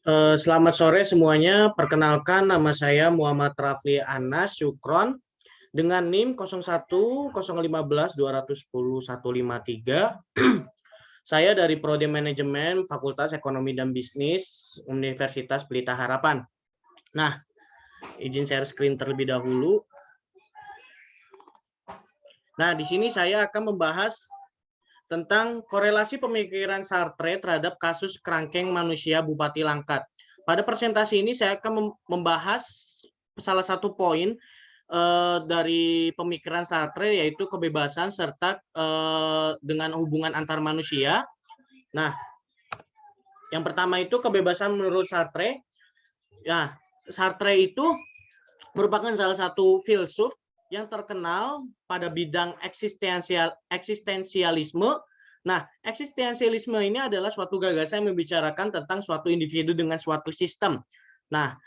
Selamat sore semuanya. Perkenalkan nama saya Muhammad Rafli Anas Syukron dengan NIM 01 015 210 153. Saya dari Prodi Manajemen Fakultas Ekonomi dan Bisnis Universitas Pelita Harapan. Nah, izin share screen terlebih dahulu. Nah, di sini saya akan membahas tentang korelasi pemikiran Sartre terhadap kasus kerangkeng manusia Bupati Langkat. Pada presentasi ini saya akan membahas salah satu poin dari pemikiran Sartre, yaitu kebebasan serta dengan hubungan antar manusia. Nah, yang pertama itu kebebasan menurut Sartre. Ya, Sartre itu merupakan salah satu filsuf yang terkenal pada bidang eksistensialisme. Nah, eksistensialisme ini adalah suatu gagasan yang membicarakan tentang suatu individu dengan suatu sistem. Nah,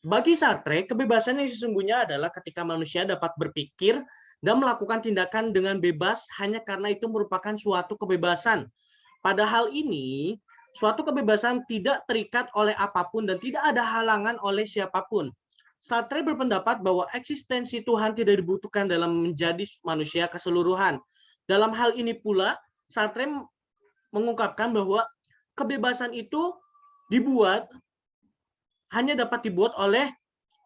bagi Sartre, kebebasan yang sesungguhnya adalah ketika manusia dapat berpikir dan melakukan tindakan dengan bebas hanya karena itu merupakan suatu kebebasan. Padahal ini, suatu kebebasan tidak terikat oleh apapun dan tidak ada halangan oleh siapapun. Sartre berpendapat bahwa eksistensi Tuhan tidak dibutuhkan dalam menjadi manusia keseluruhan. Dalam hal ini pula, Sartre mengungkapkan bahwa kebebasan itu hanya dapat dibuat oleh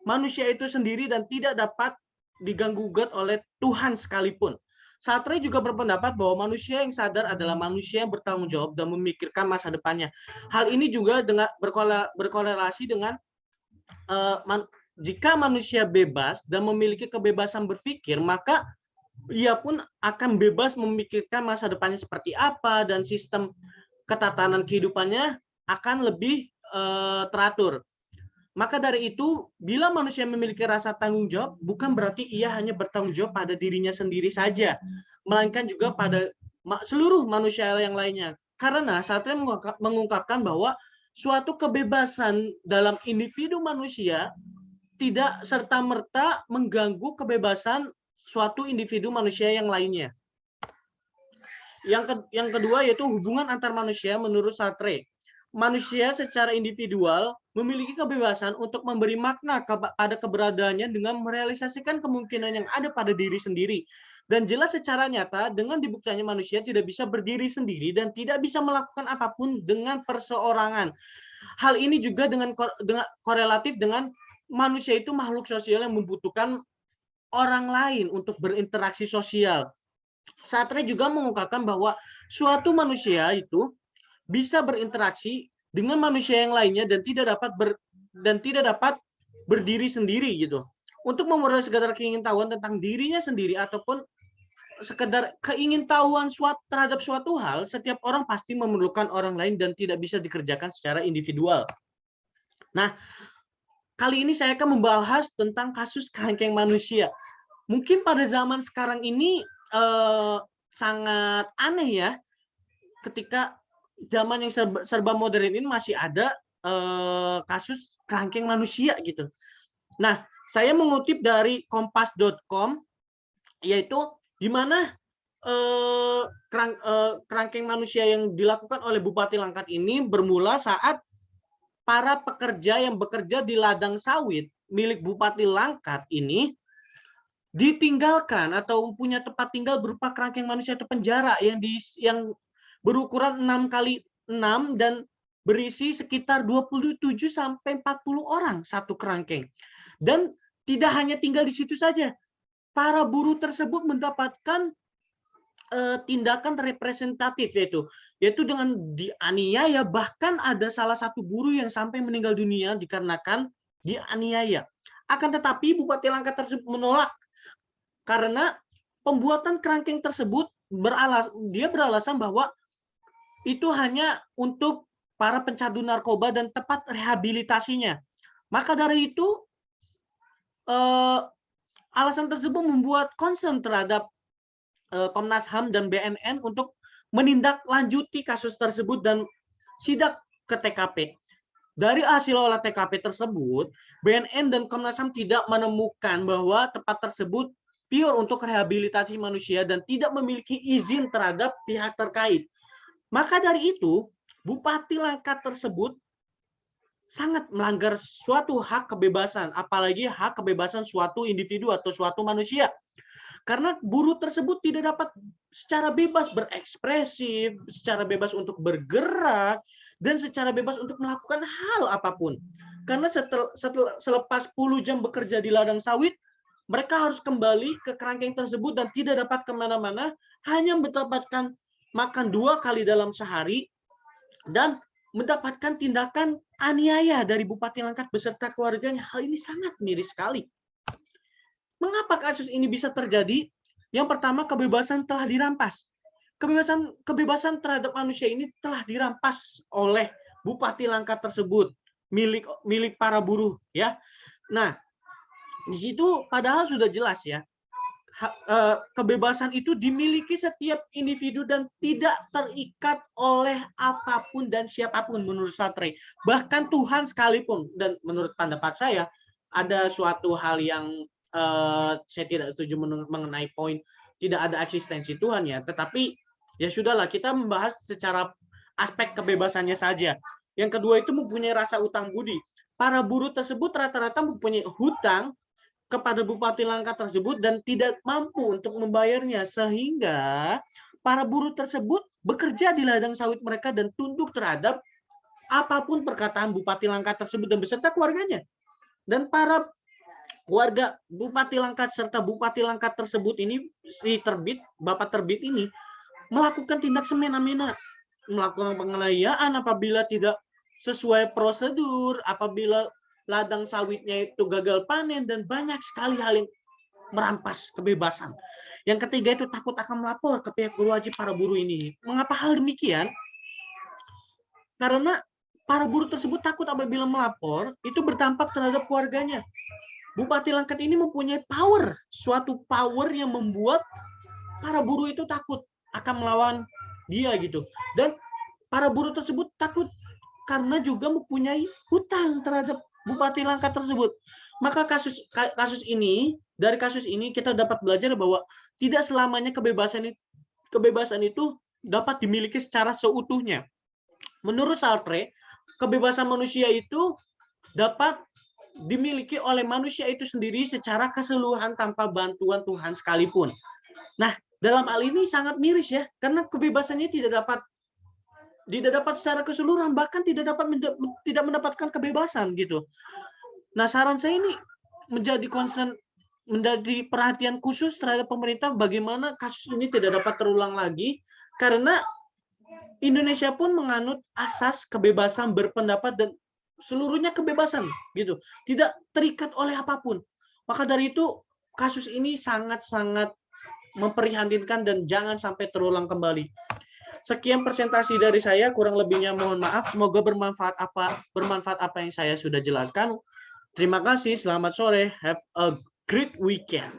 manusia itu sendiri dan tidak dapat diganggu-gugat oleh Tuhan sekalipun. Sartre juga berpendapat bahwa manusia yang sadar adalah manusia yang bertanggung jawab dan memikirkan masa depannya. Hal ini juga berkorelasi dengan jika manusia bebas dan memiliki kebebasan berpikir, maka ia pun akan bebas memikirkan masa depannya seperti apa dan sistem ketatanan kehidupannya akan lebih teratur. Maka dari itu, bila manusia memiliki rasa tanggung jawab, bukan berarti ia hanya bertanggung jawab pada dirinya sendiri saja, melainkan juga pada seluruh manusia yang lainnya. Karena Sartre mengungkapkan bahwa suatu kebebasan dalam individu manusia tidak serta-merta mengganggu kebebasan suatu individu manusia yang lainnya. Yang kedua yaitu hubungan antar manusia menurut Sartre. Manusia secara individual memiliki kebebasan untuk memberi makna pada keberadaannya dengan merealisasikan kemungkinan yang ada pada diri sendiri. Dan jelas secara nyata dengan dibuktikannya manusia tidak bisa berdiri sendiri dan tidak bisa melakukan apapun dengan perseorangan. Hal ini juga dengan korelatif dengan manusia itu makhluk sosial yang membutuhkan orang lain untuk berinteraksi sosial. Sartre juga mengungkapkan bahwa suatu manusia itu bisa berinteraksi dengan manusia yang lainnya dan tidak dapat berdiri sendiri gitu. Untuk memperoleh sekedar keingintahuan tentang dirinya sendiri ataupun sekedar keingintahuan terhadap suatu hal, setiap orang pasti memerlukan orang lain dan tidak bisa dikerjakan secara individual. Nah, kali ini saya akan membahas tentang kasus kerangkeng manusia. Mungkin pada zaman sekarang ini sangat aneh ya, ketika zaman yang serba modern ini masih ada kasus kerangkeng manusia gitu. Nah, saya mengutip dari kompas.com, yaitu di mana kerangkeng manusia yang dilakukan oleh Bupati Langkat ini bermula saat para pekerja yang bekerja di ladang sawit milik Bupati Langkat ini ditinggalkan atau punya tempat tinggal berupa kerangkeng manusia atau penjara yang berukuran 6x6 dan berisi sekitar 27 sampai 40 orang satu kerangkeng. Dan tidak hanya tinggal di situ saja. Para buruh tersebut mendapatkan tindakan representatif, yaitu dengan dianiaya, bahkan ada salah satu buruh yang sampai meninggal dunia dikarenakan dianiaya. Akan tetapi Bupati Langkat tersebut menolak karena pembuatan kerangkeng tersebut beralasan bahwa itu hanya untuk para pencandu narkoba dan tempat rehabilitasinya. Maka dari itu alasan tersebut membuat concern terhadap Komnas HAM dan BNN untuk menindaklanjuti kasus tersebut dan sidak ke TKP. Dari hasil olah TKP tersebut, BNN dan Komnas HAM tidak menemukan bahwa tempat tersebut pure untuk rehabilitasi manusia dan tidak memiliki izin terhadap pihak terkait. Maka dari itu, Bupati Langkat tersebut sangat melanggar suatu hak kebebasan, apalagi hak kebebasan suatu individu atau suatu manusia. Karena buruh tersebut tidak dapat secara bebas berekspresi, secara bebas untuk bergerak, dan secara bebas untuk melakukan hal apapun. Karena selepas 10 jam bekerja di ladang sawit, mereka harus kembali ke kerangkeng tersebut dan tidak dapat kemana-mana, hanya mendapatkan makan 2 kali dalam sehari, dan mendapatkan tindakan aniaya dari Bupati Langkat beserta keluarganya. Hal ini sangat miris sekali. Mengapa kasus ini bisa terjadi? Yang pertama, kebebasan telah dirampas. Kebebasan terhadap manusia ini telah dirampas oleh Bupati Langkat tersebut, milik para buruh, ya. Nah, di situ padahal sudah jelas ya, kebebasan itu dimiliki setiap individu dan tidak terikat oleh apapun dan siapapun menurut Sartre. Bahkan Tuhan sekalipun, dan menurut pendapat saya ada suatu hal yang saya tidak setuju mengenai poin tidak ada eksistensi Tuhan ya, tetapi ya sudahlah, kita membahas secara aspek kebebasannya saja. Yang kedua itu mempunyai rasa utang budi. Para buruh tersebut rata-rata mempunyai hutang kepada Bupati Langkat tersebut dan tidak mampu untuk membayarnya, sehingga para buruh tersebut bekerja di ladang sawit mereka dan tunduk terhadap apapun perkataan Bupati Langkat tersebut dan beserta keluarganya. Dan para warga Bupati Langkat serta Bupati Langkat tersebut ini, si terbit, Bapak terbit ini, melakukan tindak semena-mena, melakukan penganiayaan apabila tidak sesuai prosedur, apabila ladang sawitnya itu gagal panen, dan banyak sekali hal yang merampas kebebasan. Yang ketiga itu takut akan melapor ke pihak berwajib para buruh ini. Mengapa hal demikian? Karena para buruh tersebut takut apabila melapor, itu berdampak terhadap keluarganya. Bupati Langkat ini mempunyai power, suatu power yang membuat para buruh itu takut akan melawan dia gitu. Dan para buruh tersebut takut karena juga mempunyai hutang terhadap Bupati Langkat tersebut. Maka dari kasus ini kita dapat belajar bahwa tidak selamanya kebebasan itu dapat dimiliki secara seutuhnya. Menurut Sartre, kebebasan manusia itu dapat dimiliki oleh manusia itu sendiri secara keseluruhan tanpa bantuan Tuhan sekalipun. Nah, dalam hal ini sangat miris ya, karena kebebasannya tidak dapat secara keseluruhan, bahkan tidak mendapatkan kebebasan gitu. Nah, saran saya ini menjadi perhatian khusus terhadap pemerintah, bagaimana kasus ini tidak dapat terulang lagi, karena Indonesia pun menganut asas kebebasan berpendapat dan seluruhnya kebebasan gitu, tidak terikat oleh apapun. Maka dari itu kasus ini sangat-sangat memprihatinkan dan jangan sampai terulang kembali. Sekian presentasi dari saya, kurang lebihnya mohon maaf. Semoga bermanfaat apa yang saya sudah jelaskan. Terima kasih, selamat sore, have a great weekend.